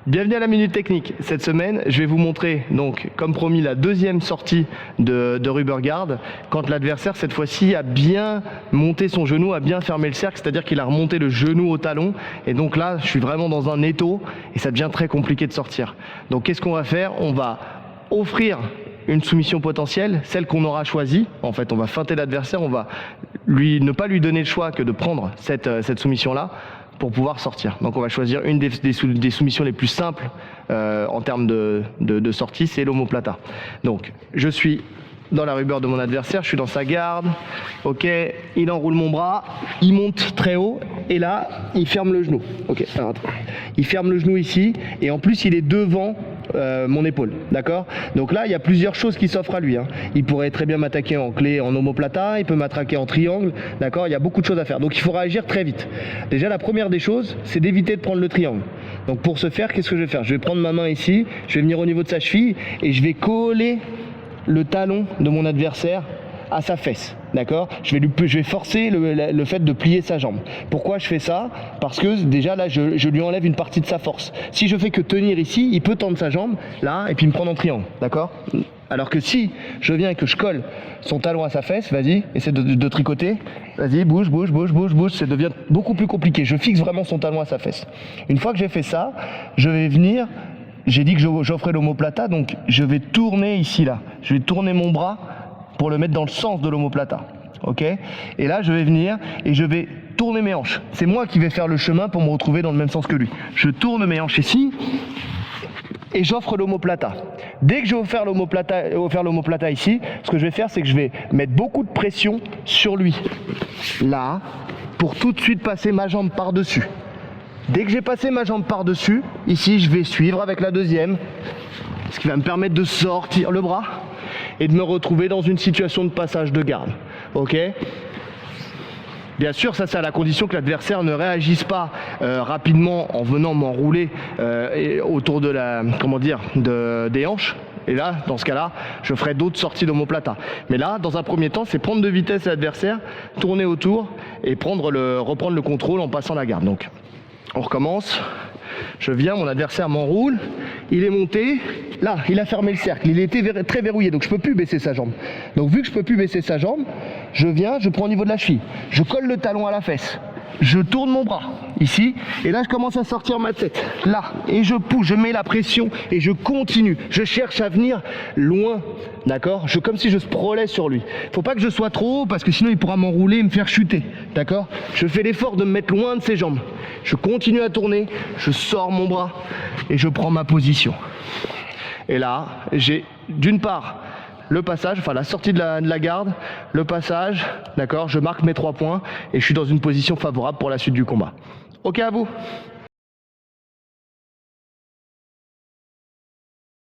Bienvenue à la Minute Technique. Cette semaine, je vais vous montrer, donc, comme promis, la deuxième sortie de rubber guard, quand l'adversaire, cette fois-ci, a bien monté son genou, a bien fermé le cercle, c'est-à-dire qu'il a remonté le genou au talon. Et donc là, je suis vraiment dans un étau et ça devient très compliqué de sortir. Donc, qu'est-ce qu'on va faire? On va offrir une soumission potentielle, celle qu'on aura choisie. En fait, on va feinter l'adversaire, on va ne pas lui donner le choix que de prendre cette soumission-là pour pouvoir sortir. Donc on va choisir une des soumissions les plus simples en termes de sortie, c'est l'omoplata. Donc je suis dans la rubber de mon adversaire, je suis dans sa garde, ok, il enroule mon bras, il monte très haut et là il ferme le genou. Ok, alors attends. Il ferme le genou ici et en plus il est devant mon épaule, d'accord? Donc là il y a plusieurs choses qui s'offrent à lui, hein. Il pourrait très bien m'attaquer en clé, en omoplata, il peut m'attaquer en triangle, d'accord? Il y a beaucoup de choses à faire, donc il faut réagir très vite. Déjà la première des choses, c'est d'éviter de prendre le triangle. Donc pour ce faire, qu'est-ce que je vais faire? Je vais prendre ma main ici, je vais venir au niveau de sa cheville et je vais coller le talon de mon adversaire à sa fesse, d'accord? Je vais forcer le fait de plier sa jambe. Pourquoi je fais ça? Parce que déjà là, je lui enlève une partie de sa force. Si je fais que tenir ici, il peut tendre sa jambe là et puis me prendre en triangle, d'accord? Alors que si je viens et que je colle son talon à sa fesse, vas-y, essaie de tricoter, vas-y, bouge, ça devient beaucoup plus compliqué. Je fixe vraiment son talon à sa fesse. Une fois que j'ai fait ça, je vais venir. J'ai dit que j'offrais l'omoplata, donc je vais tourner ici, là. Je vais tourner mon bras pour le mettre dans le sens de l'omoplata. Ok? Et là, je vais venir et je vais tourner mes hanches. C'est moi qui vais faire le chemin pour me retrouver dans le même sens que lui. Je tourne mes hanches ici et j'offre l'omoplata. Dès que j'ai offert l'omoplata ici, ce que je vais faire, c'est que je vais mettre beaucoup de pression sur lui. Là, pour tout de suite passer ma jambe par-dessus. Dès que j'ai passé ma jambe par-dessus, ici je vais suivre avec la deuxième, ce qui va me permettre de sortir le bras et de me retrouver dans une situation de passage de garde. Ok? Bien sûr, ça c'est à la condition que l'adversaire ne réagisse pas rapidement en venant m'enrouler autour de des hanches. Et là, dans ce cas-là, je ferai d'autres sorties d'omoplata. Mais là, dans un premier temps, c'est prendre de vitesse l'adversaire, tourner autour et reprendre le contrôle en passant la garde. Donc, on recommence, je viens, mon adversaire m'enroule, il est monté, là il a fermé le cercle, il était très verrouillé, donc je ne peux plus baisser sa jambe. Donc vu que je ne peux plus baisser sa jambe, je viens, je prends au niveau de la cheville, je colle le talon à la fesse, je tourne mon bras ici, et là je commence à sortir ma tête, là, et je pousse, je mets la pression et je continue, je cherche à venir loin, d'accord? Comme si je sprawlais sur lui. Faut pas que je sois trop haut parce que sinon il pourra m'enrouler et me faire chuter, d'accord? Je fais l'effort de me mettre loin de ses jambes. Je continue à tourner, je sors mon bras et je prends ma position. Et là, j'ai d'une part le passage, enfin la sortie de la garde, le passage, d'accord, je marque mes 3 points et je suis dans une position favorable pour la suite du combat. Ok à vous?